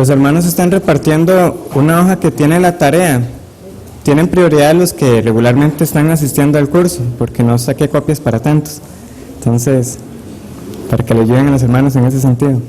Los hermanos están repartiendo una hoja que tiene la tarea. Tienen prioridad los que regularmente están asistiendo al curso, porque no saqué copias para tantos. Entonces, para que le ayuden a los hermanos en ese sentido.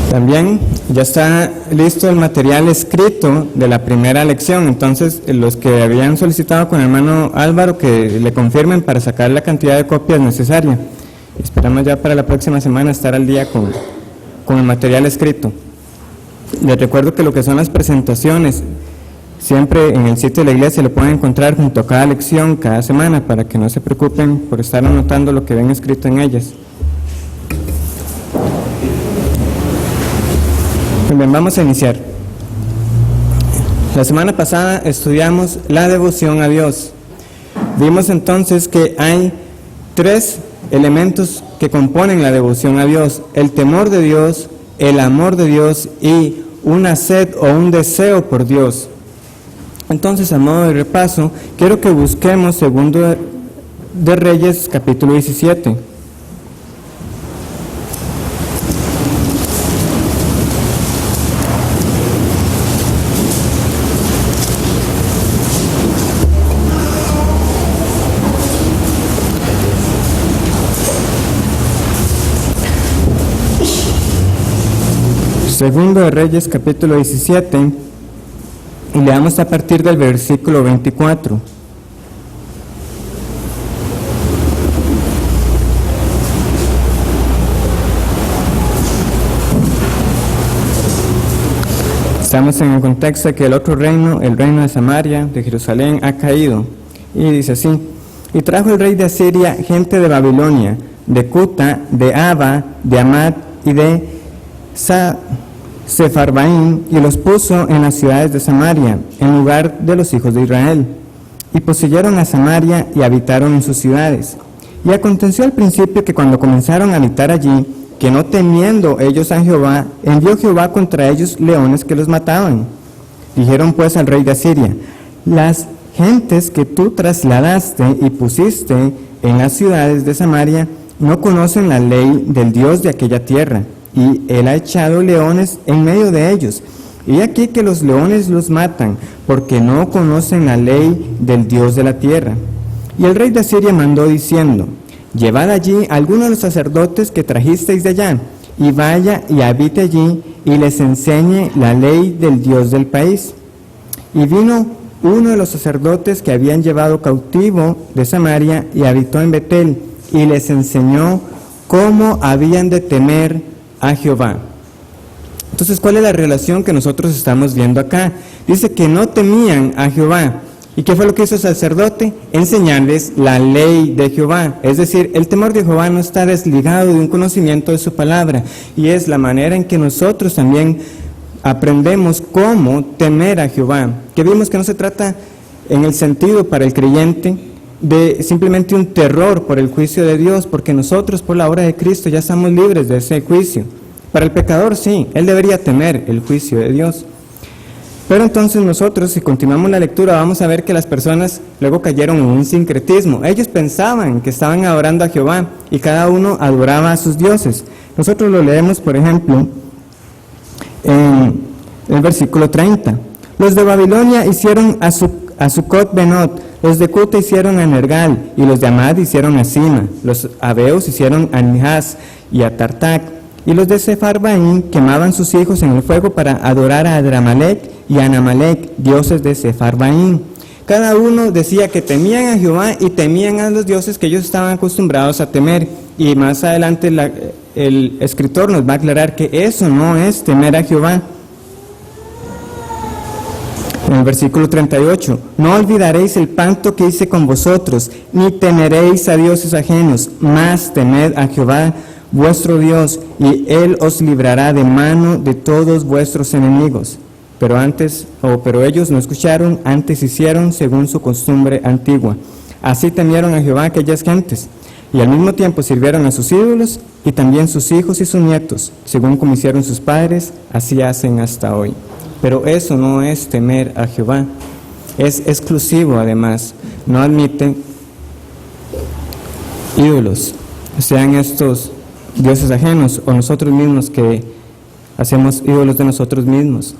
También ya está listo el material escrito de la primera lección, entonces los que habían solicitado con el hermano Álvaro que le confirmen para sacar la cantidad de copias necesaria. Esperamos ya para la próxima semana estar al día con el material escrito. Les recuerdo que lo que son las presentaciones, siempre en el sitio de la iglesia lo pueden encontrar junto a cada lección, cada semana, para que no se preocupen por estar anotando lo que ven escrito en ellas. Bien, vamos a iniciar. La semana pasada estudiamos la devoción a Dios. Vimos entonces que hay 3 elementos que componen la devoción a Dios: el temor de Dios, el amor de Dios y una sed o un deseo por Dios. Entonces, a modo de repaso, quiero que busquemos Segundo de Reyes, capítulo 17. Segundo de Reyes, capítulo 17, y leamos a partir del versículo 24. Estamos en el contexto de que el otro reino, el reino de Samaria, de Jerusalén, ha caído. Y dice así: y trajo el rey de Asiria gente de Babilonia, de Cuta, de Aba, de Amat y de Sefarvaim, y los puso en las ciudades de Samaria, en lugar de los hijos de Israel. Y poseyeron a Samaria y habitaron en sus ciudades. Y aconteció al principio que cuando comenzaron a habitar allí, que no temiendo ellos a Jehová, envió Jehová contra ellos leones que los mataban. Dijeron pues al rey de Asiria: las gentes que tú trasladaste y pusiste en las ciudades de Samaria no conocen la ley del Dios de aquella tierra, y él ha echado leones en medio de ellos. Y aquí que los leones los matan, porque no conocen la ley del Dios de la tierra. Y el rey de Asiria mandó diciendo: llevad allí a algunos de los sacerdotes que trajisteis de allá, y vaya y habite allí, y les enseñe la ley del Dios del país. Y vino uno de los sacerdotes que habían llevado cautivo de Samaria, y habitó en Betel, y les enseñó cómo habían de temer a Jehová. Entonces, ¿cuál es la relación que nosotros estamos viendo acá? Dice que no temían a Jehová. ¿Y qué fue lo que hizo el sacerdote? Enseñarles la ley de Jehová. Es decir, el temor de Jehová no está desligado de un conocimiento de su palabra, y es la manera en que nosotros también aprendemos cómo temer a Jehová. Que vimos que no se trata en el sentido para el creyente de simplemente un terror por el juicio de Dios, porque nosotros por la obra de Cristo ya estamos libres de ese juicio. Para el pecador sí, él debería temer el juicio de Dios. Pero entonces nosotros, si continuamos la lectura, vamos a ver que las personas luego cayeron en un sincretismo. Ellos pensaban que estaban adorando a Jehová y cada uno adoraba a sus dioses. Nosotros lo leemos, por ejemplo, en el versículo 30. Los de Babilonia hicieron a Sucot Benot, los de Cuta hicieron a Nergal, y los de Amad hicieron a Sima. Los abeos hicieron a Nihaz y a Tartac, y los de Sefarvaim quemaban sus hijos en el fuego para adorar a Adramalec y a Anamalec, dioses de Sefarvaim. Cada uno decía que temían a Jehová y temían a los dioses que ellos estaban acostumbrados a temer. Y más adelante el escritor nos va a aclarar que eso no es temer a Jehová. En el versículo 38, no olvidaréis el pacto que hice con vosotros, ni temeréis a dioses ajenos, mas temed a Jehová vuestro Dios, y Él os librará de mano de todos vuestros enemigos. Pero ellos no escucharon, antes hicieron según su costumbre antigua. Así temieron a Jehová aquellas gentes. y al mismo tiempo sirvieron a sus ídolos, y también sus hijos y sus nietos, según como hicieron sus padres, así hacen hasta hoy. Pero eso no es temer a Jehová, es exclusivo además, no admite ídolos, sean estos dioses ajenos o nosotros mismos que hacemos ídolos de nosotros mismos.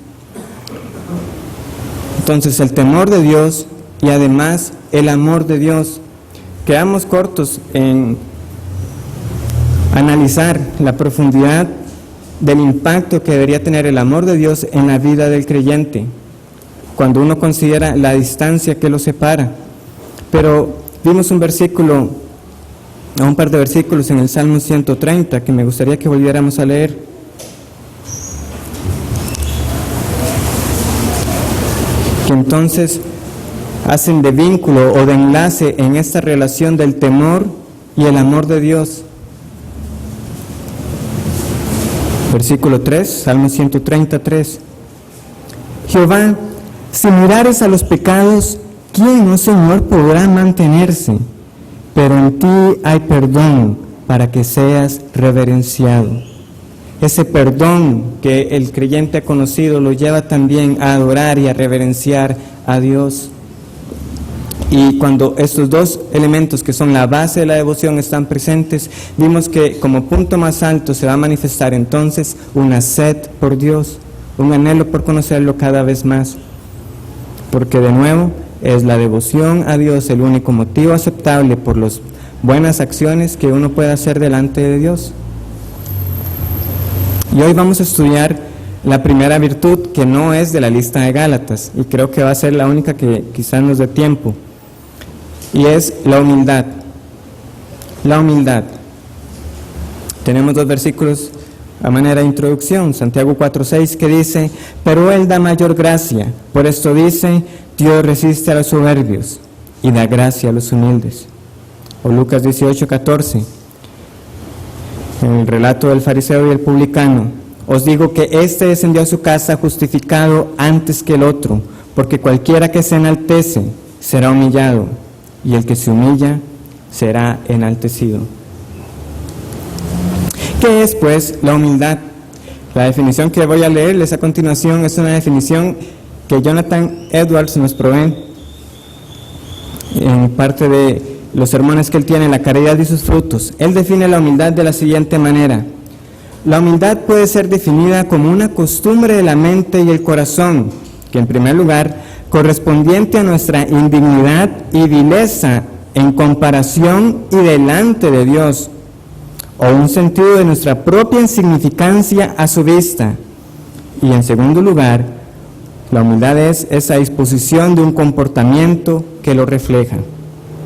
Entonces el temor de Dios y además el amor de Dios. Quedamos cortos en analizar la profundidad del impacto que debería tener el amor de Dios en la vida del creyente, cuando uno considera la distancia que lo separa. Pero vimos un par de versículos en el Salmo 130 que me gustaría que volviéramos a leer. Que entonces hacen de vínculo o de enlace en esta relación del temor y el amor de Dios. Versículo 3, Salmo 133. Jehová, si mirares a los pecados, ¿quién, oh Señor, podrá mantenerse? Pero en ti hay perdón para que seas reverenciado. Ese perdón que el creyente ha conocido lo lleva también a adorar y a reverenciar a Dios. Y cuando estos dos elementos que son la base de la devoción están presentes, vimos que como punto más alto se va a manifestar entonces una sed por Dios, un anhelo por conocerlo cada vez más. Porque de nuevo es la devoción a Dios el único motivo aceptable por las buenas acciones que uno puede hacer delante de Dios. Y hoy vamos a estudiar la primera virtud que no es de la lista de Gálatas, y creo que va a ser la única que quizás nos dé tiempo, y es la humildad. La humildad. Tenemos dos versículos a manera de introducción, Santiago 4:6, que dice: pero Él da mayor gracia, por esto dice, Dios resiste a los soberbios y da gracia a los humildes. O Lucas 18:14, en el relato del fariseo y el publicano: os digo que éste descendió a su casa justificado antes que el otro, porque cualquiera que se enaltece será humillado, y el que se humilla será enaltecido. ¿Qué es, pues, la humildad? La definición que voy a leerles a continuación es una definición que Jonathan Edwards nos provee en parte de los sermones que él tiene, La caridad y sus frutos. Él define la humildad de la siguiente manera: la humildad puede ser definida como una costumbre de la mente y el corazón, que en primer lugar, correspondiente a nuestra indignidad y vileza en comparación y delante de Dios, o un sentido de nuestra propia insignificancia a su vista. Y en segundo lugar, la humildad es esa disposición de un comportamiento que lo refleja.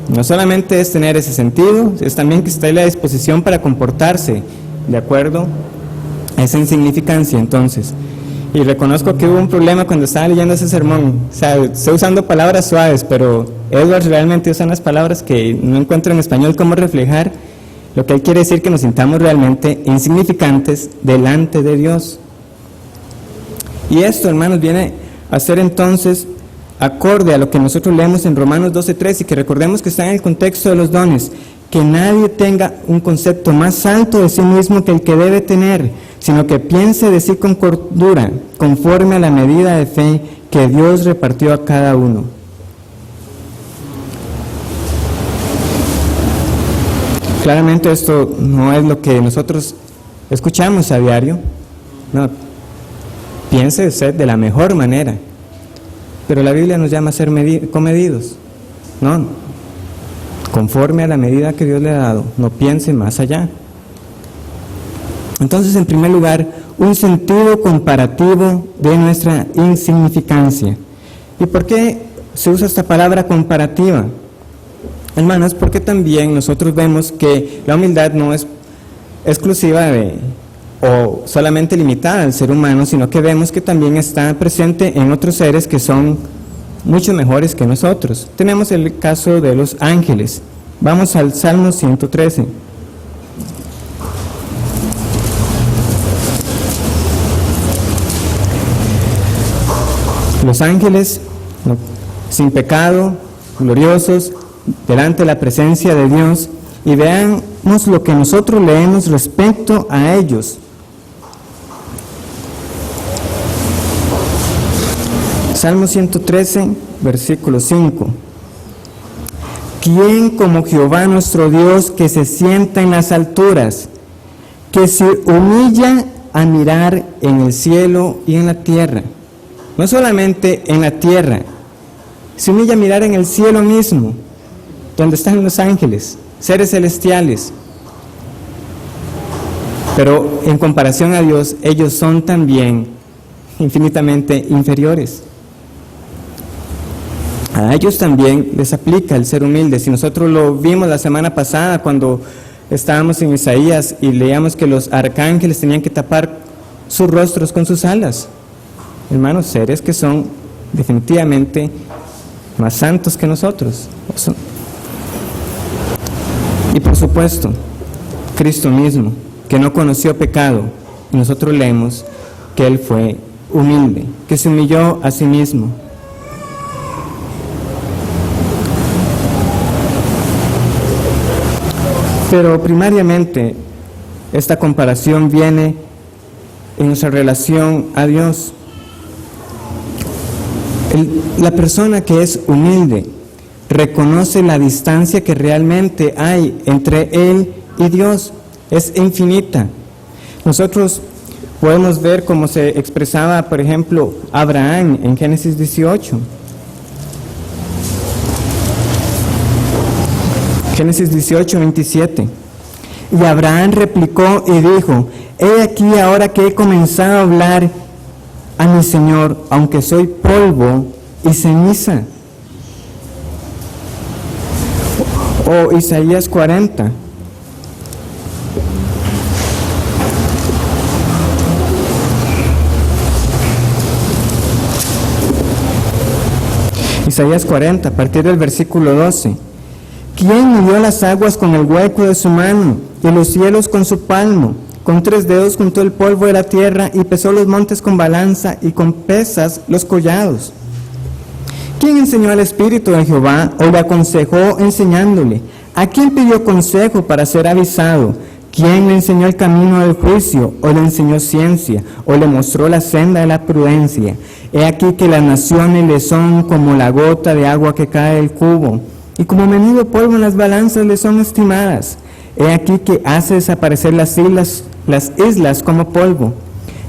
No solamente es tener ese sentido, es también que está en la disposición para comportarse de acuerdo a esa insignificancia. Entonces, y reconozco que hubo un problema cuando estaba leyendo ese sermón. O sea, estoy usando palabras suaves, pero Edwards realmente usa unas palabras que no encuentro en español cómo reflejar lo que él quiere decir, que nos sintamos realmente insignificantes delante de Dios. Y esto, hermanos, viene a ser entonces acorde a lo que nosotros leemos en Romanos 12:3, y que recordemos que está en el contexto de los dones: que nadie tenga un concepto más alto de sí mismo que el que debe tener, sino que piense de sí con cordura, conforme a la medida de fe que Dios repartió a cada uno. Claramente esto no es lo que nosotros escuchamos a diario. No, piense usted de la mejor manera. Pero la Biblia nos llama a ser comedidos. No, conforme a la medida que Dios le ha dado, no piense más allá. Entonces, en primer lugar, un sentido comparativo de nuestra insignificancia. ¿Y por qué se usa esta palabra comparativa? Hermanos, porque también nosotros vemos que la humildad no es exclusiva o solamente limitada al ser humano, sino que vemos que también está presente en otros seres que son mucho mejores que nosotros. Tenemos el caso de los ángeles. Vamos al Salmo 113. Los ángeles, sin pecado, gloriosos, delante de la presencia de Dios, y veamos lo que nosotros leemos respecto a ellos. Salmo 113, versículo 5. ¿Quién como Jehová nuestro Dios, que se sienta en las alturas, que se humilla a mirar en el cielo y en la tierra? No solamente en la tierra, se humilla a mirar en el cielo mismo, donde están los ángeles, seres celestiales. Pero en comparación a Dios, ellos son también infinitamente inferiores. A ellos también les aplica el ser humilde. Si nosotros lo vimos la semana pasada cuando estábamos en Isaías y leíamos que los arcángeles tenían que tapar sus rostros con sus alas. Hermanos, seres que son definitivamente más santos que nosotros. Y por supuesto, Cristo mismo, que no conoció pecado, y nosotros leemos que Él fue humilde, que se humilló a sí mismo. Pero primariamente, esta comparación viene en nuestra relación a Dios. La persona que es humilde reconoce la distancia que realmente hay entre Él y Dios. Es infinita. Nosotros podemos ver cómo se expresaba, por ejemplo, Abraham en Génesis 18. Génesis 18, 27. Y Abraham replicó y dijo: he aquí ahora que he comenzado a hablar a mi Señor, aunque soy polvo y ceniza. O Isaías 40. Isaías 40, a partir del versículo 12. ¿Quién midió las aguas con el hueco de su mano, y los cielos con su palmo? Con 3 dedos juntó el polvo de la tierra, y pesó los montes con balanza, y con pesas los collados. ¿Quién enseñó al Espíritu de Jehová, o le aconsejó enseñándole? ¿A quién pidió consejo para ser avisado? ¿Quién le enseñó el camino del juicio, o le enseñó ciencia, o le mostró la senda de la prudencia? He aquí que las naciones le son como la gota de agua que cae del cubo, y como menudo polvo en las balanzas le son estimadas. He aquí que hace desaparecer las islas como polvo.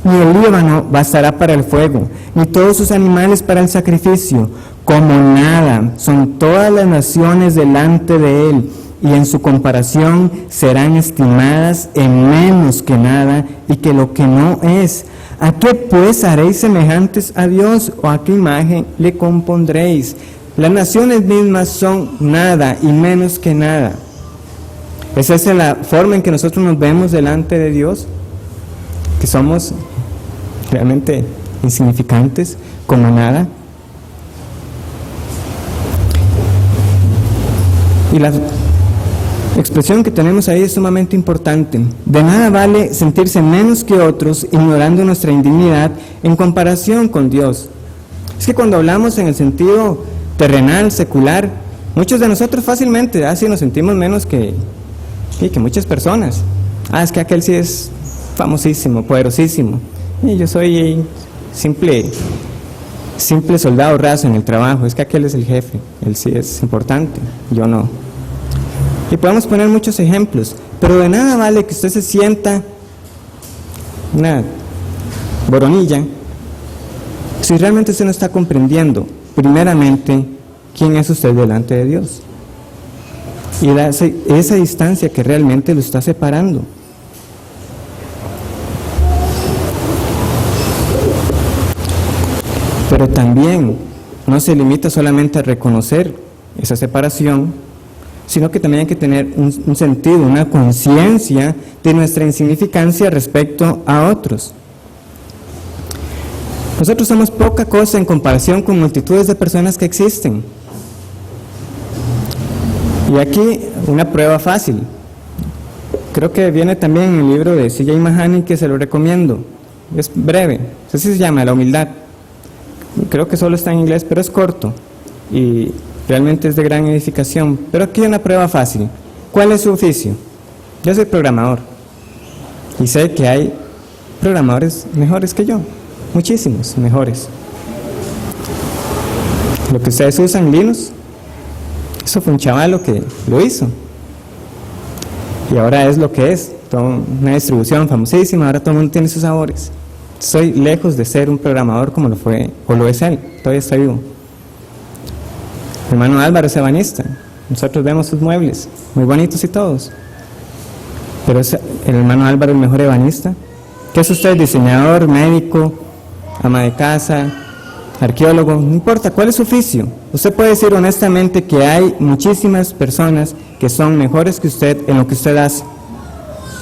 Ni el Líbano bastará para el fuego, ni todos sus animales para el sacrificio. Como nada son todas las naciones delante de él, y en su comparación serán estimadas en menos que nada, y que lo que no es. ¿A qué pues haréis semejantes a Dios, o a qué imagen le compondréis? Las naciones mismas son nada y menos que nada. ¿Es esa la forma en que nosotros nos vemos delante de Dios? Que somos realmente insignificantes, como nada. Y la expresión que tenemos ahí es sumamente importante. De nada vale sentirse menos que otros, ignorando nuestra indignidad en comparación con Dios. Es que cuando hablamos en el sentido terrenal, secular, muchos de nosotros fácilmente así nos sentimos menos que muchas personas. Es que aquel sí es famosísimo, poderosísimo, y yo soy simple soldado raso en el trabajo. Es que aquel es el jefe, él sí es importante, yo no. Y podemos poner muchos ejemplos, pero de nada vale que usted se sienta una boronilla si realmente usted no está comprendiendo primeramente quién es usted delante de Dios, y esa distancia que realmente lo está separando. Pero también no se limita solamente a reconocer esa separación, sino que también hay que tener un sentido, una conciencia de nuestra insignificancia respecto a otros. Nosotros somos poca cosa en comparación con multitudes de personas que existen. Y aquí una prueba fácil. Creo que viene también en el libro de C.J. Mahaney, que se lo recomiendo. Es breve, así se llama, La humildad. Creo que solo está en inglés, pero es corto y realmente es de gran edificación. Pero aquí hay una prueba fácil. ¿cuál es su oficio? Yo soy programador y sé que hay programadores mejores que yo, muchísimos mejores. Lo que ustedes usan, Linux, eso fue un chavalo que lo hizo y ahora es lo que es, toda una distribución famosísima, ahora todo el mundo tiene sus sabores. Soy lejos de ser un programador como lo fue o lo es él, todavía está vivo. Mi hermano Álvaro es ebanista, nosotros vemos sus muebles, muy bonitos y todos, pero es el hermano Álvaro el mejor ebanista. ¿Qué es usted? Diseñador, médico, ama de casa, arqueólogo, no importa, ¿cuál es su oficio? Usted puede decir honestamente que hay muchísimas personas que son mejores que usted en lo que usted hace,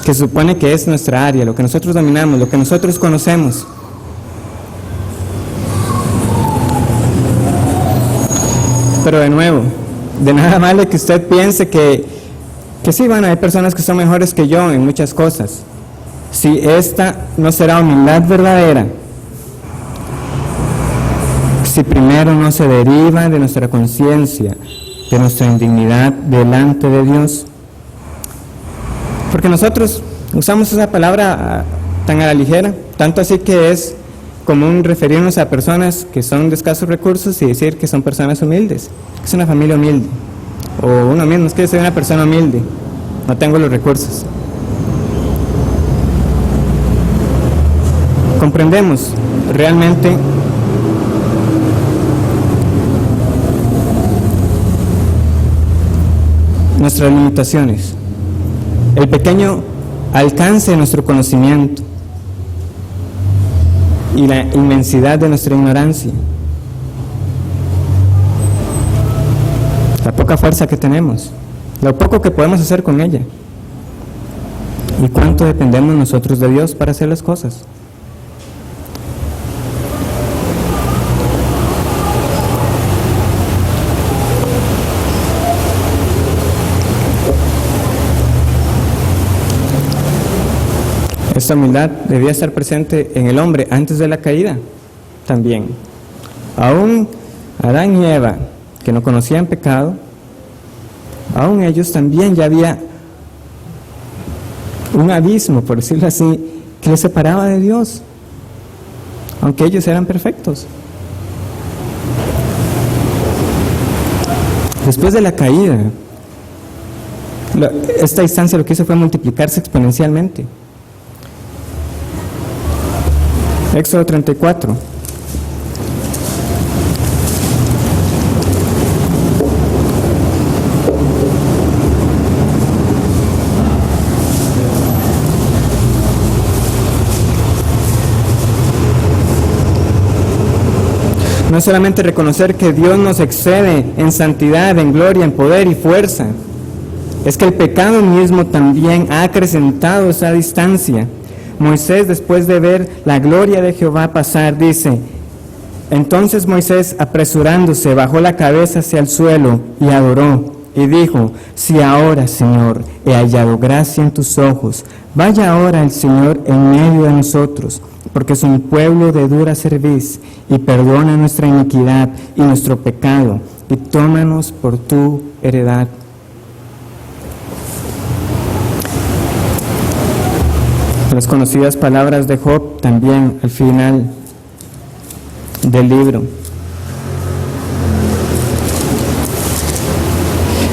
que supone que es nuestra área, lo que nosotros dominamos, lo que nosotros conocemos. Pero de nuevo, de nada vale que usted piense que sí, bueno, hay personas que son mejores que yo en muchas cosas. Si esta no será humildad verdadera, si primero no se deriva de nuestra conciencia, de nuestra indignidad delante de Dios. Porque nosotros usamos esa palabra tan a la ligera, tanto así que es común referirnos a personas que son de escasos recursos y decir que son personas humildes, que es una familia humilde, o uno mismo, es que yo soy una persona humilde, no tengo los recursos. Comprendemos realmente nuestras limitaciones, el pequeño alcance de nuestro conocimiento y la inmensidad de nuestra ignorancia, la poca fuerza que tenemos, lo poco que podemos hacer con ella y cuánto dependemos nosotros de Dios para hacer las cosas. Esta humildad debía estar presente en el hombre antes de la caída también. Aún Adán y Eva, que no conocían pecado, aún ellos también ya había un abismo, por decirlo así, que les separaba de Dios, aunque ellos eran perfectos. Después de la caída, esta distancia lo que hizo fue multiplicarse exponencialmente. Éxodo 34. No solamente reconocer que Dios nos excede en santidad, en gloria, en poder y fuerza, es que el pecado mismo también ha acrecentado esa distancia. Moisés, después de ver la gloria de Jehová pasar, dice: entonces Moisés, apresurándose, bajó la cabeza hacia el suelo y adoró, y dijo: si ahora, Señor, he hallado gracia en tus ojos, vaya ahora el Señor en medio de nosotros, porque es un pueblo de dura cerviz, y perdona nuestra iniquidad y nuestro pecado, y tómanos por tu heredad. Las conocidas palabras de Job también al final del libro.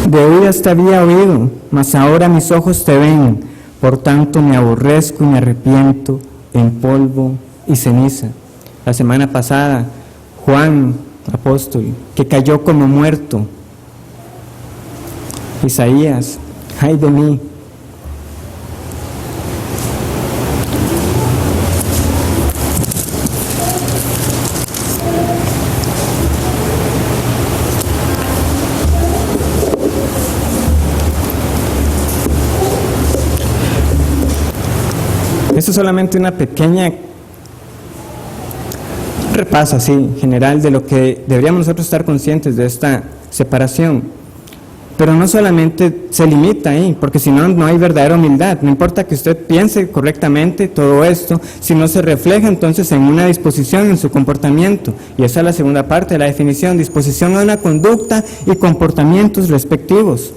De oídas te había oído, mas ahora mis ojos te ven, por tanto me aborrezco y me arrepiento en polvo y ceniza. La semana pasada, Juan, apóstol, que cayó como muerto. Isaías: ay de mí. Esto es solamente una pequeña repaso así, general, de lo que deberíamos nosotros estar conscientes de esta separación. Pero no solamente se limita ahí, porque si no, no hay verdadera humildad. No importa que usted piense correctamente todo esto, si no se refleja entonces en una disposición en su comportamiento. Y esa es la segunda parte de la definición: disposición a una conducta y comportamientos respectivos.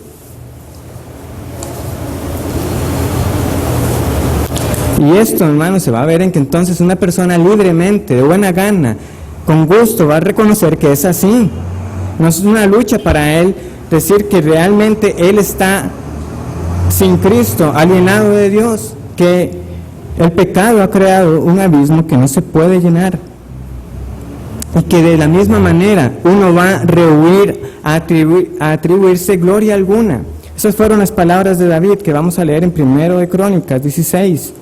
Y esto, hermanos, se va a ver en que entonces una persona libremente, de buena gana, con gusto, va a reconocer que es así. No es una lucha para él decir que realmente él está sin Cristo, alienado de Dios, que el pecado ha creado un abismo que no se puede llenar. Y que de la misma manera uno va a rehuir a atribuirse gloria alguna. Esas fueron las palabras de David que vamos a leer en 1 de Crónicas 16.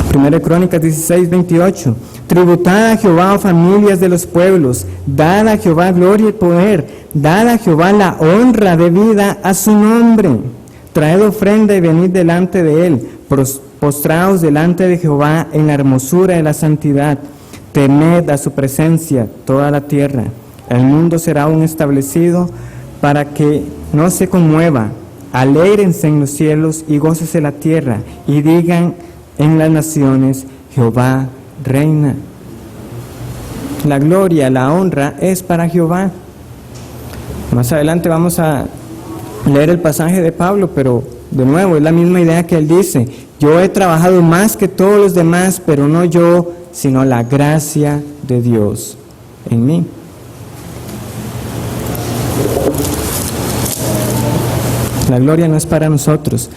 Primera de Crónicas 16, 28. Tributad a Jehová, oh familias de los pueblos, dad a Jehová gloria y poder, dad a Jehová la honra debida a su nombre. Traed ofrenda y venid delante de él, postraos delante de Jehová en la hermosura de la santidad. Temed a su presencia toda la tierra. El mundo será aún establecido para que no se conmueva. Alégrense en los cielos y gócese la tierra, y digan en las naciones, Jehová reina. La gloria, la honra es para Jehová. Más adelante vamos a leer el pasaje de Pablo, pero de nuevo es la misma idea que él dice: yo he trabajado más que todos los demás, pero no yo, sino la gracia de Dios en mí. La gloria no es para nosotros.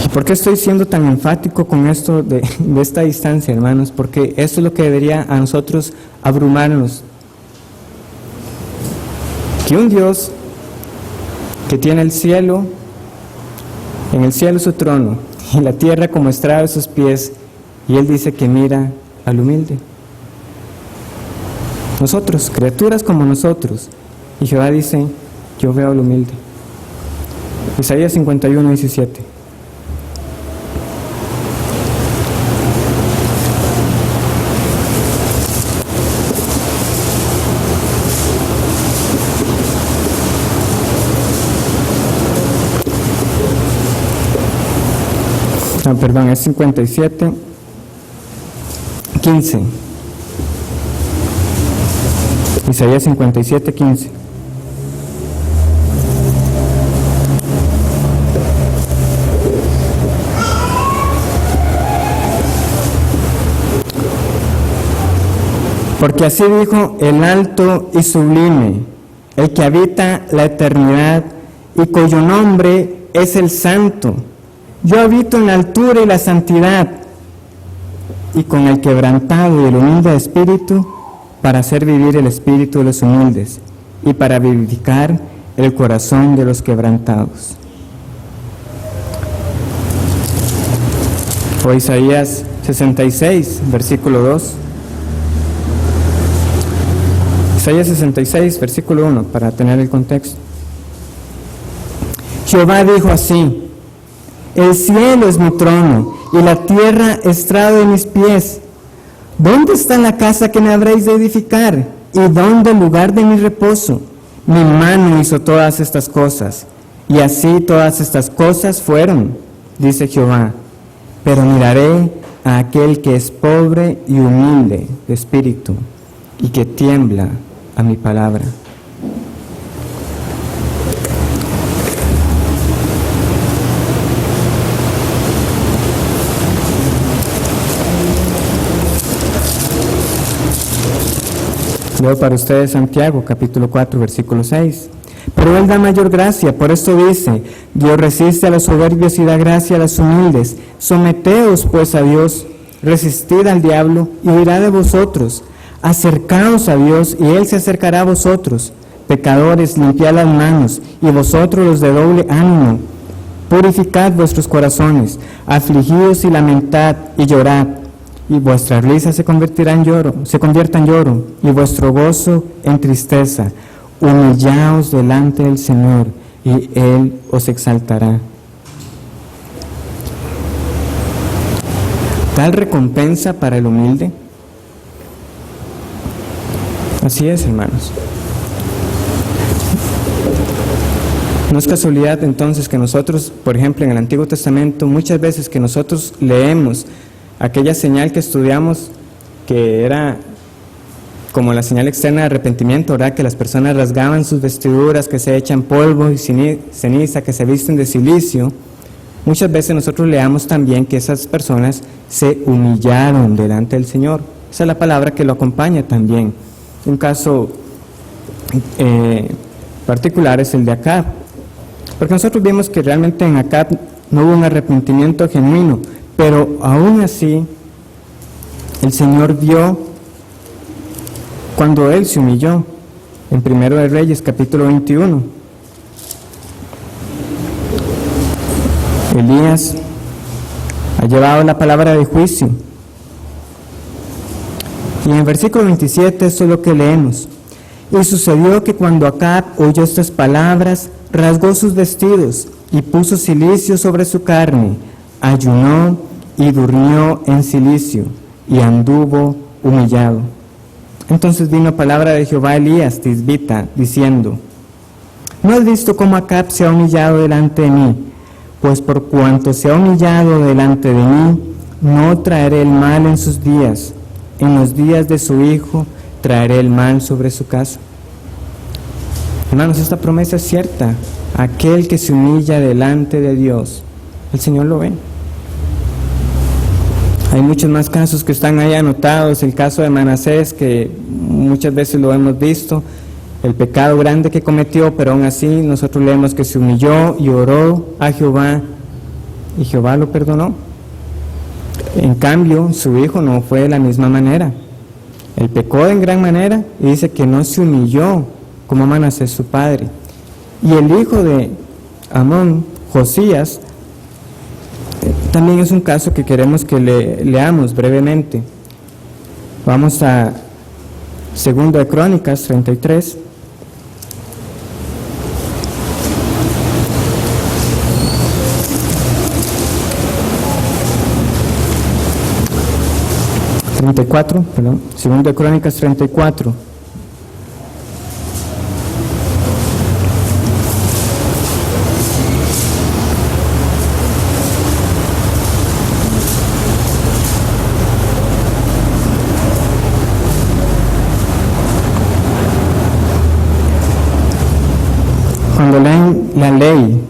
¿Y por qué estoy siendo tan enfático con esto de esta distancia, hermanos? Porque esto es lo que debería a nosotros abrumarnos. Que un Dios que tiene el cielo, en el cielo su trono, y la tierra como estrado de sus pies, y Él dice que mira al humilde. Nosotros, criaturas como nosotros, y Jehová dice, yo veo al humilde. Isaías 51, 17. Perdón, es 57, 15. Isaías 57, 15. Porque así dijo el alto y sublime, el que habita la eternidad y cuyo nombre es el Santo. Yo habito en la altura y la santidad, y con el quebrantado y el humilde de espíritu, para hacer vivir el espíritu de los humildes, y para vivificar el corazón de los quebrantados. O Isaías 66, versículo 2. Isaías 66, versículo 1, para tener el contexto. Jehová dijo así: el cielo es mi trono, y la tierra estrado de mis pies. ¿Dónde está la casa que me habréis de edificar? ¿Y dónde el lugar de mi reposo? Mi mano hizo todas estas cosas, y así todas estas cosas fueron, dice Jehová. Pero miraré a aquel que es pobre y humilde de espíritu, y que tiembla a mi palabra. Leo para ustedes Santiago, capítulo 4, versículo 6. Pero Él da mayor gracia, por esto dice: Dios resiste a los soberbios y da gracia a los humildes. Someteos pues a Dios, resistid al diablo y huirá de vosotros. Acercaos a Dios y Él se acercará a vosotros. Pecadores, limpiad las manos, y vosotros los de doble ánimo, purificad vuestros corazones, afligidos y lamentad y llorad. Y vuestra risa se convierta en lloro, y vuestro gozo en tristeza. Humillaos delante del Señor, y Él os exaltará. ¿Tal recompensa para el humilde? Así es, hermanos. No es casualidad entonces que nosotros, por ejemplo, en el Antiguo Testamento, muchas veces que nosotros leemos aquella señal que estudiamos, que era como la señal externa de arrepentimiento, ¿verdad? Que las personas rasgaban sus vestiduras, que se echan polvo y ceniza, que se visten de silicio. Muchas veces nosotros leamos también que esas personas se humillaron delante del Señor. Esa es la palabra que lo acompaña también. Un caso particular es el de Acab, porque nosotros vimos que realmente en Acab no hubo un arrepentimiento genuino, pero aún así el Señor vio cuando él se humilló. En 1 de Reyes, capítulo 21, Elías ha llevado la palabra de juicio, y en el versículo 27 esto es lo que leemos: y sucedió que cuando Acab oyó estas palabras, rasgó sus vestidos y puso cilicio sobre su carne, ayunó y durmió en cilicio, y anduvo humillado. Entonces vino palabra de Jehová a Elías tisbita, diciendo: ¿no has visto cómo Acab se ha humillado delante de mí? Pues por cuanto se ha humillado delante de mí, no traeré el mal en sus días. En los días de su hijo traeré el mal sobre su casa. Hermanos, esta promesa es cierta. Aquel que se humilla delante de Dios, el Señor lo ve. Hay muchos más casos que están ahí anotados. El caso de Manasés, que muchas veces lo hemos visto, el pecado grande que cometió, pero aún así nosotros leemos que se humilló y oró a Jehová, y Jehová lo perdonó. En cambio, su hijo no fue de la misma manera. Él pecó en gran manera y dice que no se humilló como Manasés su padre. Y el hijo de Amón, Josías, también es un caso que queremos que leamos brevemente. Vamos a 2 de Crónicas 33. Perdón, 2 de Crónicas 34. Cuando leen la ley,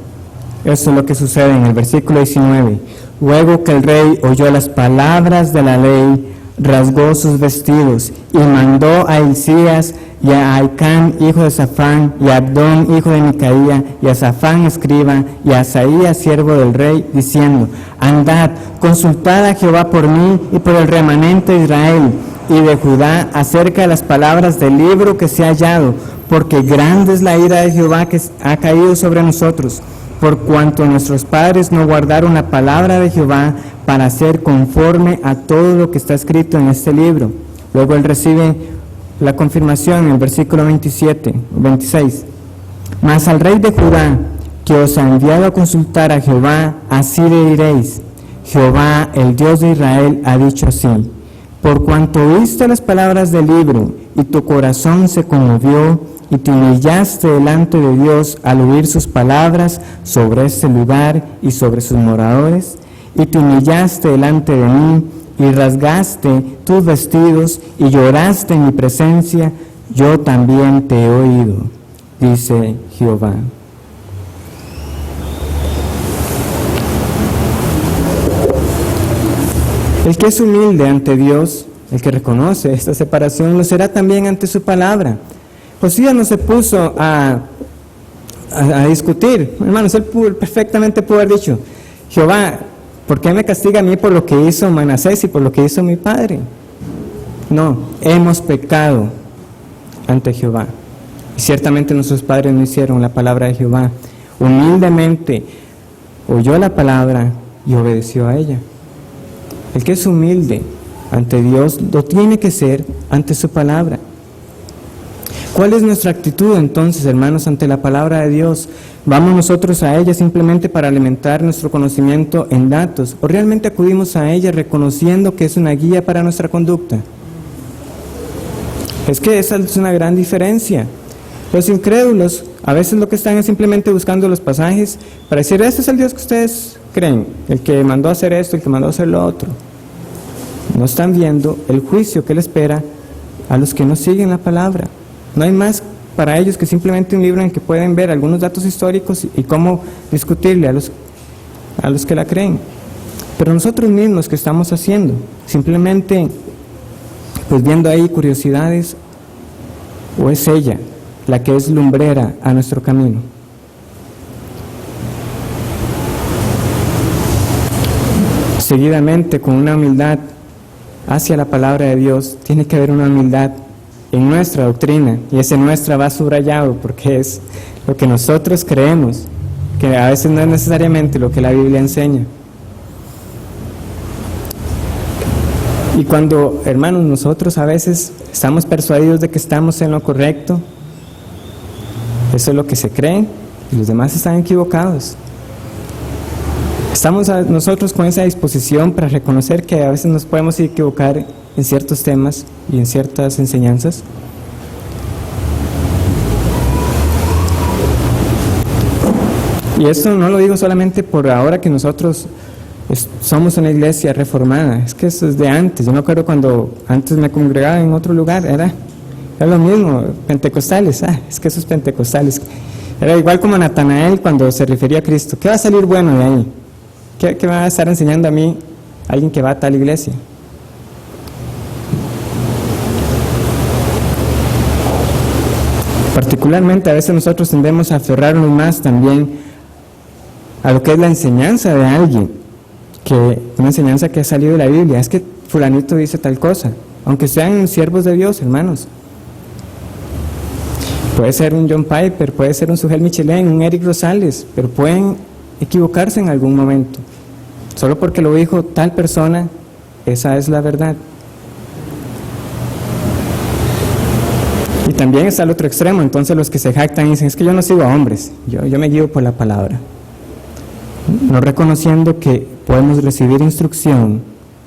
eso es lo que sucede en el versículo 19. Luego que el rey oyó las palabras de la ley, rasgó sus vestidos y mandó a Hilcías y a Ahicam, hijo de Safán, y a Abdón, hijo de Micaía, y a Safán, escriba, y a Asaías, siervo del rey, diciendo: andad, consultad a Jehová por mí y por el remanente de Israel y de Judá acerca de las palabras del libro que se ha hallado, porque grande es la ira de Jehová que ha caído sobre nosotros, por cuanto nuestros padres no guardaron la palabra de Jehová para hacer conforme a todo lo que está escrito en este libro. Luego él recibe la confirmación en el versículo 26. Mas al rey de Judá, que os ha enviado a consultar a Jehová, así le diréis: Jehová, el Dios de Israel, ha dicho así: por cuanto oíste las palabras del libro, y tu corazón se conmovió, y te humillaste delante de Dios al oír sus palabras sobre este lugar y sobre sus moradores, y te humillaste delante de mí, y rasgaste tus vestidos, y lloraste en mi presencia, yo también te he oído, dice Jehová. El que es humilde ante Dios, el que reconoce esta separación, lo será también ante su palabra. Josías no se puso a discutir. Hermanos, él perfectamente pudo haber dicho: Jehová, ¿por qué me castiga a mí por lo que hizo Manasés y por lo que hizo mi padre? No, hemos pecado ante Jehová. Y ciertamente nuestros padres no hicieron la palabra de Jehová. Humildemente oyó la palabra y obedeció a ella. El que es humilde ante Dios lo tiene que ser ante su palabra. ¿Cuál es nuestra actitud entonces, hermanos, ante la palabra de Dios? ¿Vamos nosotros a ella simplemente para alimentar nuestro conocimiento en datos? ¿O realmente acudimos a ella reconociendo que es una guía para nuestra conducta? Es que esa es una gran diferencia. Los incrédulos A veces lo que están es simplemente buscando los pasajes para decir, este es el Dios que ustedes creen, el que mandó a hacer esto, el que mandó a hacer lo otro. No están viendo el juicio que le espera a los que no siguen la palabra. No hay más para ellos que simplemente un libro en que pueden ver algunos datos históricos y cómo discutirle a los que la creen. Pero nosotros mismos, ¿qué estamos haciendo? Simplemente pues viendo ahí curiosidades, o es ella la que es lumbrera a nuestro camino. Seguidamente, con una humildad hacia la palabra de Dios, tiene que haber una humildad en nuestra doctrina, y ese nuestra va subrayado porque es lo que nosotros creemos, que a veces no es necesariamente lo que la Biblia enseña. Y cuando, hermanos, nosotros a veces estamos persuadidos de que estamos en lo correcto, eso es lo que se cree, y los demás están equivocados. Estamos nosotros con esa disposición para reconocer que a veces nos podemos equivocar en ciertos temas y en ciertas enseñanzas. Y esto no lo digo solamente por ahora que nosotros somos una iglesia reformada, es que eso es de antes. Yo me acuerdo cuando antes me congregaba en otro lugar, era lo mismo, pentecostales, es que esos pentecostales, era igual como Natanael cuando se refería a Cristo. ¿Qué va a salir bueno de ahí? ¿Qué me va a estar enseñando a mí alguien que va a tal iglesia? Particularmente a veces nosotros tendemos a aferrarnos más también a lo que es la enseñanza de alguien, que una enseñanza que ha salido de la Biblia. Es que fulanito dice tal cosa, aunque sean siervos de Dios, hermanos. Puede ser un John Piper, puede ser un Sugel Michelén, un Eric Rosales, pero pueden equivocarse en algún momento. Solo porque lo dijo tal persona, esa es la verdad. Y también está el otro extremo, entonces los que se jactan y dicen, es que yo no sigo a hombres, yo me guío por la palabra. No reconociendo que podemos recibir instrucción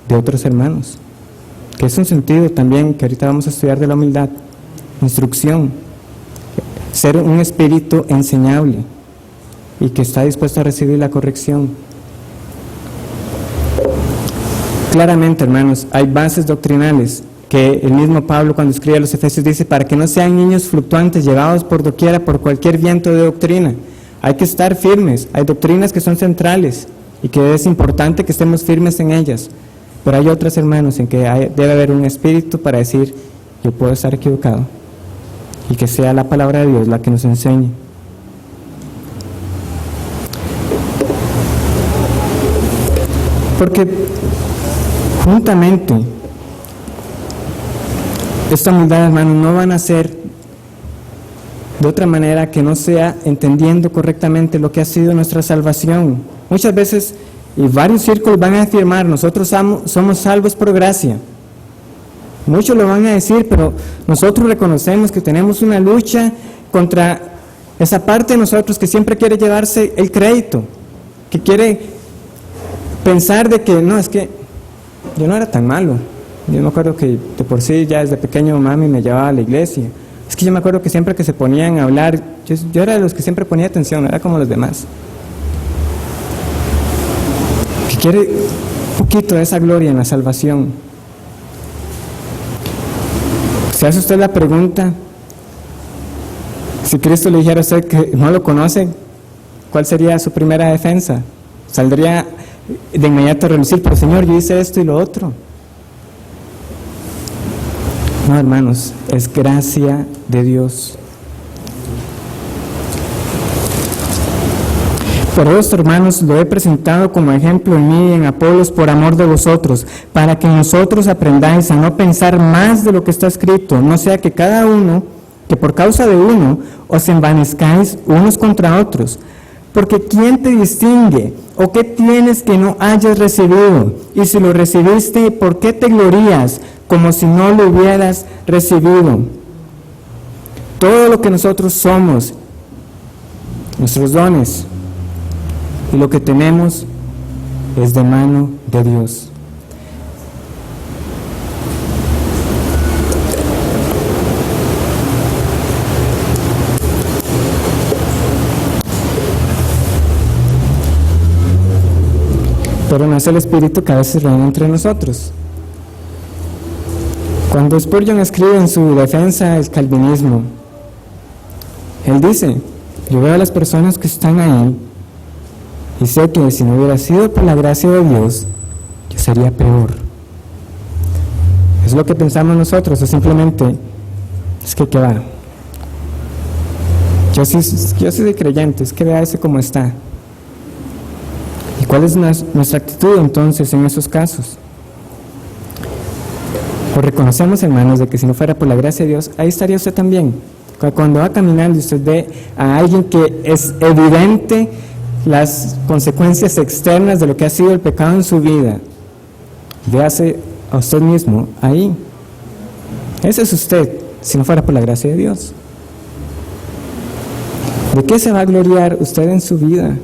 de otros hermanos, que es un sentido también que ahorita vamos a estudiar de la humildad. Instrucción, ser un espíritu enseñable y que está dispuesto a recibir la corrección. Claramente, hermanos, hay bases doctrinales que el mismo Pablo, cuando escribe a los Efesios, dice, para que no sean niños fluctuantes, llevados por doquiera por cualquier viento de doctrina. Hay que estar firmes. Hay doctrinas que son centrales y que es importante que estemos firmes en ellas, pero hay otras, hermanos, en que debe haber un espíritu para decir, yo puedo estar equivocado, y que sea la palabra de Dios la que nos enseñe. Porque juntamente esta humildad, hermanos, no van a ser de otra manera que no sea entendiendo correctamente lo que ha sido nuestra salvación. Muchas veces, y varios círculos van a afirmar, nosotros somos salvos por gracia. Muchos lo van a decir, pero nosotros reconocemos que tenemos una lucha contra esa parte de nosotros que siempre quiere llevarse el crédito, que quiere pensar de que, no, es que yo no era tan malo. Yo me acuerdo que de por sí ya desde pequeño mami me llevaba a la iglesia. Es que yo me acuerdo que siempre que se ponían a hablar, yo era de los que siempre ponía atención, no era como los demás. Que quiere un poquito de esa gloria en la salvación. Se hace usted la pregunta, si Cristo le dijera a usted que no lo conoce, ¿cuál sería su primera defensa? Saldría de inmediato a relucir, pero Señor, yo hice esto y lo otro. No, hermanos, es gracia de Dios. Por esto, hermanos, lo he presentado como ejemplo en mí y en Apolos por amor de vosotros, para que nosotros aprendáis a no pensar más de lo que está escrito, no sea que cada uno, que por causa de uno, os envanezcáis unos contra otros. Porque ¿quién te distingue? ¿O qué tienes que no hayas recibido? Y si lo recibiste, ¿por qué te glorías como si no lo hubieras recibido? Todo lo que nosotros somos, nuestros dones y lo que tenemos, es de mano de Dios. pero no es el espíritu que a veces reina entre nosotros. Cuando Spurgeon escribe en su defensa del calvinismo, él dice: yo veo a las personas que están ahí y sé que si no hubiera sido por la gracia de Dios, yo sería peor. Es lo que pensamos nosotros, o simplemente es que ¿qué va? Yo sí soy creyente, es que vea ese como está. ¿Y cuál es nuestra actitud entonces en esos casos? O reconocemos, hermanos, de que si no fuera por la gracia de Dios, ahí estaría usted también. Cuando va caminando y usted ve a alguien que es evidente las consecuencias externas de lo que ha sido el pecado en su vida, véase a usted mismo ahí. Ese es usted, si no fuera por la gracia de Dios. ¿De qué se va a gloriar usted en su vida?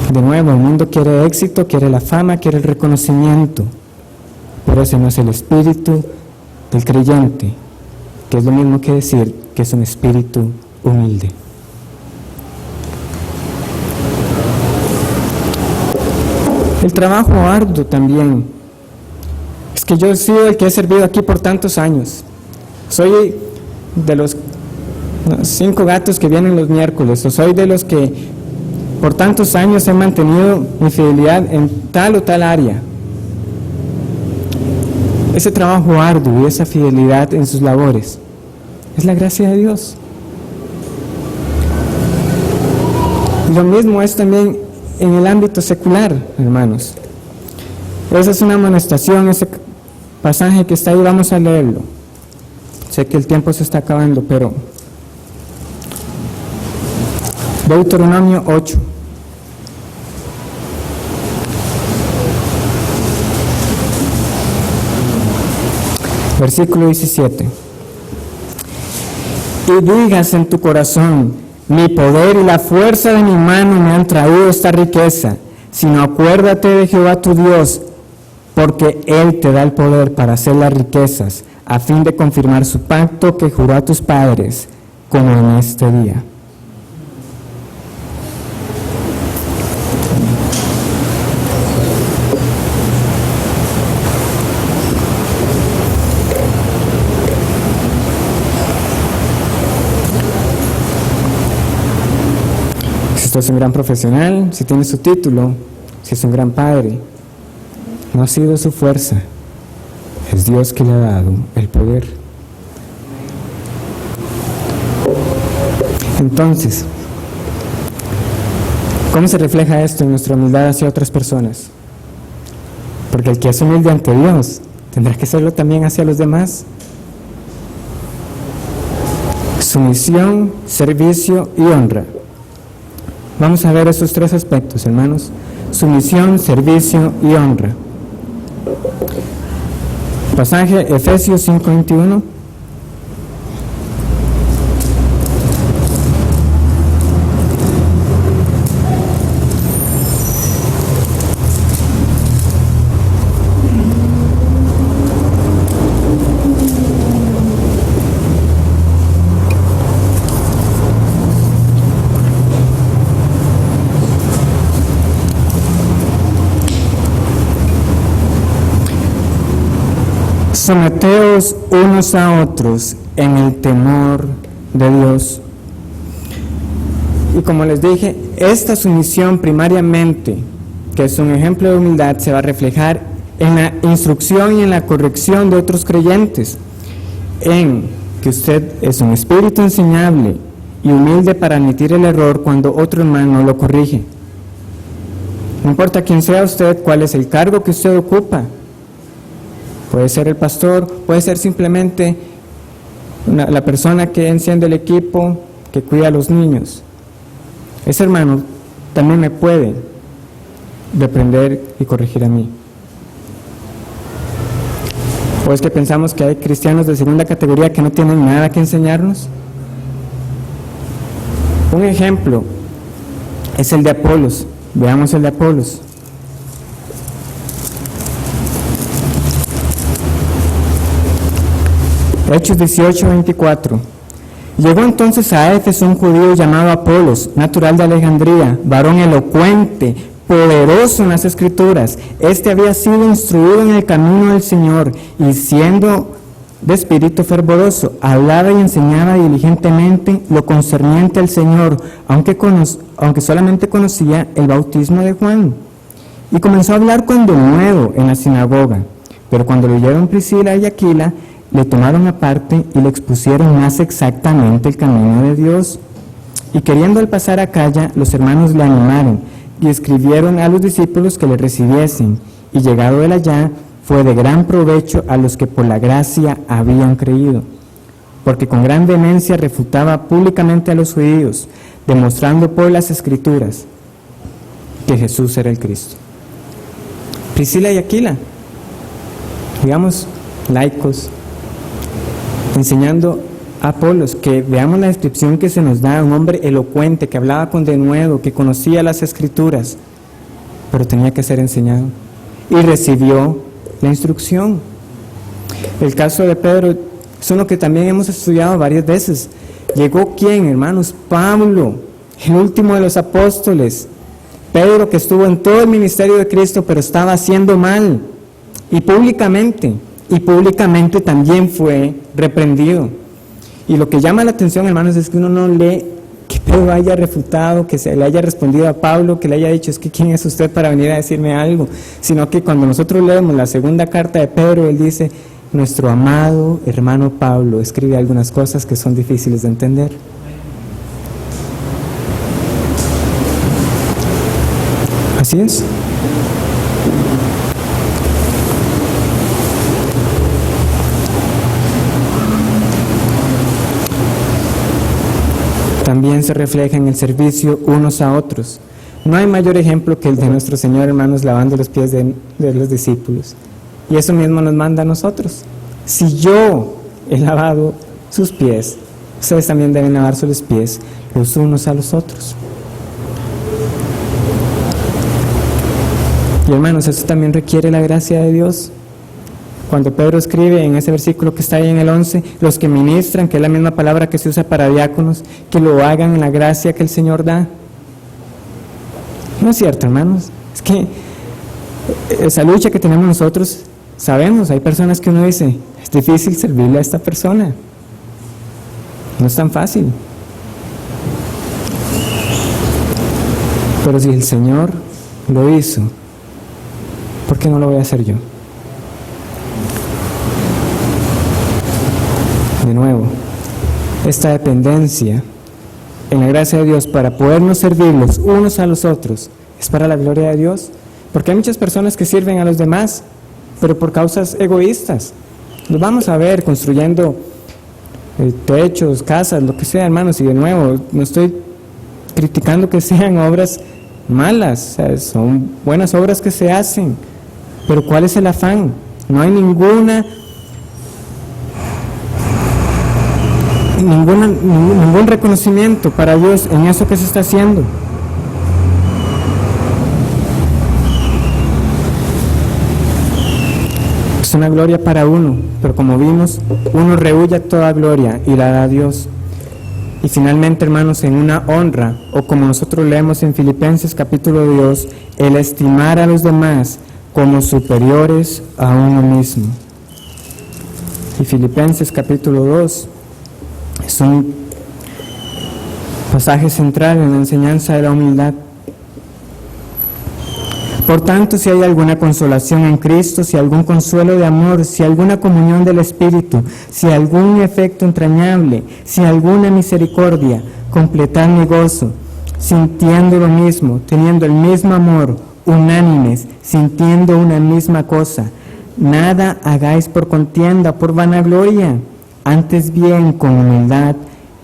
De nuevo, el mundo quiere éxito, quiere la fama, quiere el reconocimiento, pero ese no es el espíritu del creyente, que es lo mismo que decir que es un espíritu humilde. El trabajo arduo también. Es que yo he sido el que he servido aquí por tantos años. Soy de los 5 gatos que vienen los miércoles, o soy de los que por tantos años he mantenido mi fidelidad en tal o tal área. Ese trabajo arduo y esa fidelidad en sus labores es la gracia de Dios. Lo mismo es también en el ámbito secular, hermanos. Esa es una amonestación, ese pasaje que está ahí, vamos a leerlo. Sé que el tiempo se está acabando, pero Deuteronomio 8. Versículo 17. Y digas en tu corazón: mi poder y la fuerza de mi mano me han traído esta riqueza, sino acuérdate de Jehová tu Dios, porque Él te da el poder para hacer las riquezas, a fin de confirmar su pacto que juró a tus padres, como en este día. Si es un gran profesional, si tiene su título, si es un gran padre, no ha sido su fuerza, es Dios que le ha dado el poder. Entonces, ¿cómo se refleja esto en nuestra humildad hacia otras personas? Porque el que es humilde ante Dios tendrá que serlo también hacia los demás. Sumisión, servicio y honra. Vamos a ver esos 3 aspectos, hermanos: sumisión, servicio y honra. Pasaje Efesios 5:21. Someteos unos a otros en el temor de Dios. Y como les dije, esta sumisión primariamente, que es un ejemplo de humildad, se va a reflejar en la instrucción y en la corrección de otros creyentes, en que usted es un espíritu enseñable y humilde para admitir el error cuando otro hermano lo corrige. No importa quién sea usted, cuál es el cargo que usted ocupa. Puede ser el pastor, puede ser simplemente la persona que enciende el equipo, que cuida a los niños. Ese hermano también me puede reprender y corregir a mí. ¿O es que pensamos que hay cristianos de segunda categoría que no tienen nada que enseñarnos? Un ejemplo es el de Apolos. Veamos el de Apolos. Hechos 18:24. Llegó entonces a Éfeso un judío llamado Apolos, natural de Alejandría, varón elocuente, poderoso en las Escrituras. Este había sido instruido en el camino del Señor, y siendo de espíritu fervoroso, hablaba y enseñaba diligentemente lo concerniente al Señor, aunque solamente conocía el bautismo de Juan. Y comenzó a hablar con denuedo en la sinagoga. Pero cuando lo oyeron Priscila y Aquila, le tomaron aparte y le expusieron más exactamente el camino de Dios. Y queriendo al pasar a Acaya, los hermanos le animaron y escribieron a los discípulos que le recibiesen. Y llegado él allá, fue de gran provecho a los que por la gracia habían creído, porque con gran vehemencia refutaba públicamente a los judíos, demostrando por las Escrituras que Jesús era el Cristo. Priscila y Aquila, digamos, laicos, enseñando a Apolos, que veamos la descripción que se nos da, un hombre elocuente, que hablaba con denuedo, que conocía las Escrituras, pero tenía que ser enseñado, y recibió la instrucción. El caso de Pedro es uno que también hemos estudiado varias veces. Llegó ¿quién, hermanos? Pablo, el último de los apóstoles. Pedro, que estuvo en todo el ministerio de Cristo, pero estaba haciendo mal, y públicamente también fue reprendido. Y lo que llama la atención, hermanos, es que uno no lee que Pedro haya refutado, que se le haya respondido a Pablo, que le haya dicho, es que ¿quién es usted para venir a decirme algo? Sino que cuando nosotros leemos la segunda carta de Pedro, él dice, nuestro amado hermano Pablo escribe algunas cosas que son difíciles de entender. Así es. También se refleja en el servicio unos a otros. No hay mayor ejemplo que el de nuestro Señor, hermanos, lavando los pies de los discípulos. Y eso mismo nos manda a nosotros. Si yo he lavado sus pies, ustedes también deben lavarse los pies los unos a los otros. Y hermanos, eso también requiere la gracia de Dios. Cuando Pedro escribe en ese versículo que está ahí en el 11, los que ministran, que es la misma palabra que se usa para diáconos, que lo hagan en la gracia que el Señor da. ¿No es cierto, hermanos? Es que esa lucha que tenemos nosotros, sabemos, hay personas que uno dice, es difícil servirle a esta persona. No es tan fácil. Pero si el Señor lo hizo, ¿por qué no lo voy a hacer yo? De nuevo, esta dependencia en la gracia de Dios para podernos servir los unos a los otros es para la gloria de Dios, porque hay muchas personas que sirven a los demás, pero por causas egoístas. Los vamos a ver construyendo techos, casas, lo que sea, hermanos, y de nuevo, no estoy criticando que sean obras malas, o sea, son buenas obras que se hacen, pero ¿cuál es el afán? No hay ningún reconocimiento para Dios en eso que se está haciendo. Es una gloria para uno, pero como vimos, uno rehúye toda gloria y la da a Dios. Y finalmente, hermanos, en una honra, o como nosotros leemos en Filipenses capítulo 2, el estimar a los demás como superiores a uno mismo. Y Filipenses capítulo 2 es un pasaje central en la enseñanza de la humildad. Por tanto, si hay alguna consolación en Cristo, si algún consuelo de amor, si alguna comunión del Espíritu, si algún efecto entrañable, si alguna misericordia, completad mi gozo, sintiendo lo mismo, teniendo el mismo amor, unánimes, sintiendo una misma cosa. Nada hagáis por contienda, por vanagloria, antes bien con humildad,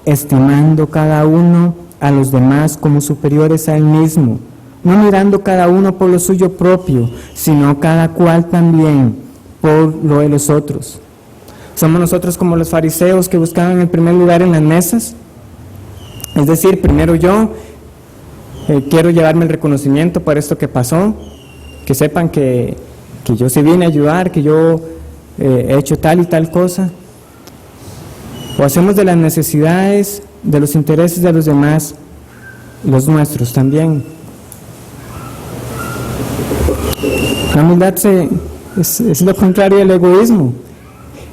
estimando cada uno a los demás como superiores a él mismo, no mirando cada uno por lo suyo propio, sino cada cual también por lo de los otros. ¿Somos nosotros como los fariseos que buscaban el primer lugar en las mesas? Es decir, primero yo quiero llevarme el reconocimiento por esto que pasó, que sepan que yo sí vine a ayudar, que yo he hecho tal y tal cosa. O hacemos de las necesidades, de los intereses de los demás, los nuestros también. La humildad es lo contrario del egoísmo.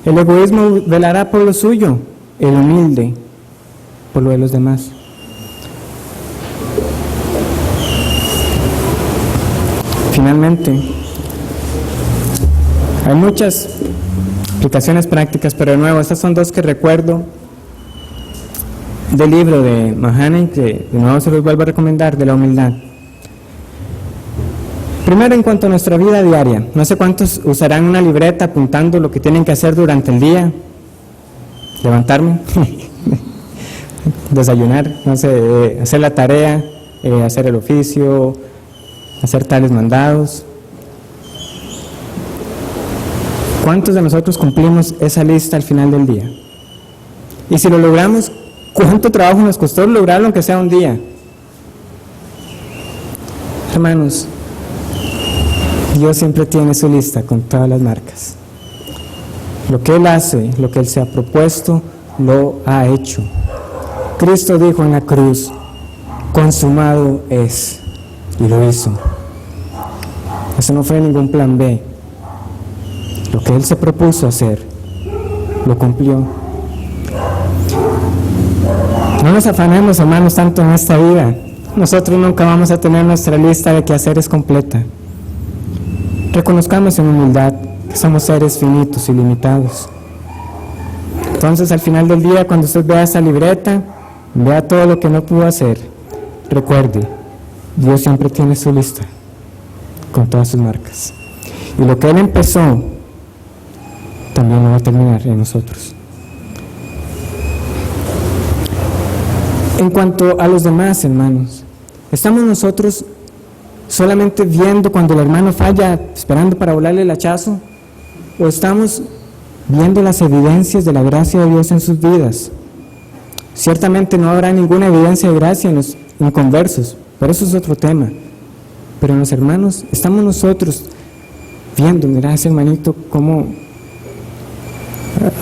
El egoísmo velará por lo suyo, el humilde por lo de los demás. Finalmente, hay muchas aplicaciones prácticas, pero de nuevo, estas son dos que recuerdo del libro de Mahani, que de nuevo se los vuelvo a recomendar, de la humildad. Primero, en cuanto a nuestra vida diaria, no sé cuántos usarán una libreta apuntando lo que tienen que hacer durante el día. Levantarme, desayunar, no sé, hacer la tarea, hacer el oficio, hacer tales mandados. ¿Cuántos de nosotros cumplimos esa lista al final del día? Y si lo logramos, ¿cuánto trabajo nos costó lograrlo aunque sea un día? Hermanos, Dios siempre tiene su lista con todas las marcas. Lo que Él hace, lo que Él se ha propuesto, lo ha hecho. Cristo dijo en la cruz, consumado es, y lo hizo. Eso no fue ningún plan B. Lo que Él se propuso hacer, lo cumplió. No nos afanemos, hermanos, tanto en esta vida. Nosotros nunca vamos a tener nuestra lista de quehaceres completa. Reconozcamos en humildad que somos seres finitos y limitados. Entonces, al final del día, cuando usted vea esa libreta, vea todo lo que no pudo hacer, recuerde, Dios siempre tiene su lista con todas sus marcas. Y lo que Él empezó, también lo va a terminar en nosotros. En cuanto a los demás, hermanos, ¿estamos nosotros solamente viendo cuando el hermano falla, esperando para volarle el hachazo? ¿O estamos viendo las evidencias de la gracia de Dios en sus vidas? Ciertamente no habrá ninguna evidencia de gracia en los inconversos, pero eso es otro tema. Pero en los hermanos, estamos nosotros viendo, mira ese hermanito cómo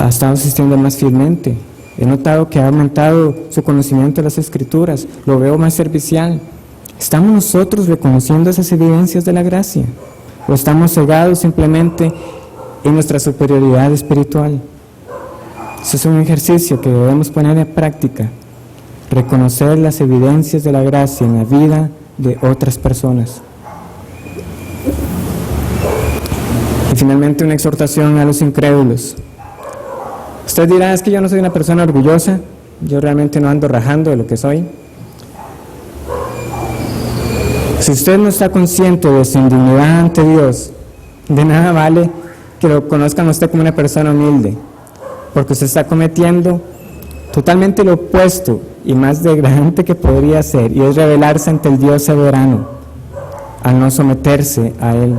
ha estado asistiendo más fielmente. He notado que ha aumentado su conocimiento de las Escrituras, lo veo más servicial. ¿Estamos nosotros reconociendo esas evidencias de la gracia? ¿O estamos cegados simplemente en nuestra superioridad espiritual? Eso es un ejercicio que debemos poner en práctica. Reconocer las evidencias de la gracia en la vida de otras personas. Y finalmente una exhortación a los incrédulos. Usted dirá, es que yo no soy una persona orgullosa, yo realmente no ando rajando de lo que soy. Si usted no está consciente de su indignidad ante Dios, de nada vale que lo conozcan a usted como una persona humilde, porque usted está cometiendo totalmente lo opuesto y más degradante que podría ser, y es rebelarse ante el Dios soberano, al no someterse a Él.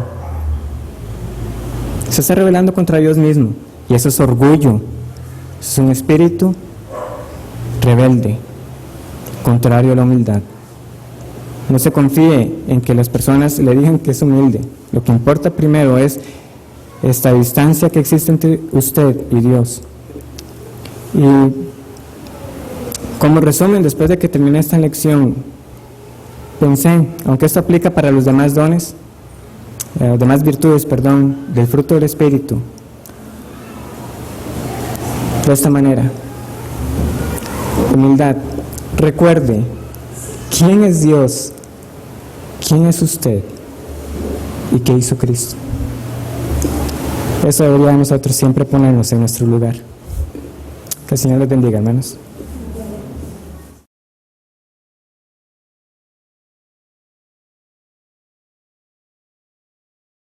Se está rebelando contra Dios mismo, y eso es orgullo, es un espíritu rebelde, contrario a la humildad. No se confíe en que las personas le digan que es humilde. Lo que importa primero es esta distancia que existe entre usted y Dios. Y como resumen, después de que terminé esta lección, pensé, aunque esto aplica para los demás dones, demás virtudes, del fruto del Espíritu, de esta manera: humildad. Recuerde, ¿quién es Dios? ¿Quién es usted? ¿Y qué hizo Cristo? Eso debería nosotros siempre ponernos en nuestro lugar. Que el Señor les bendiga, hermanos.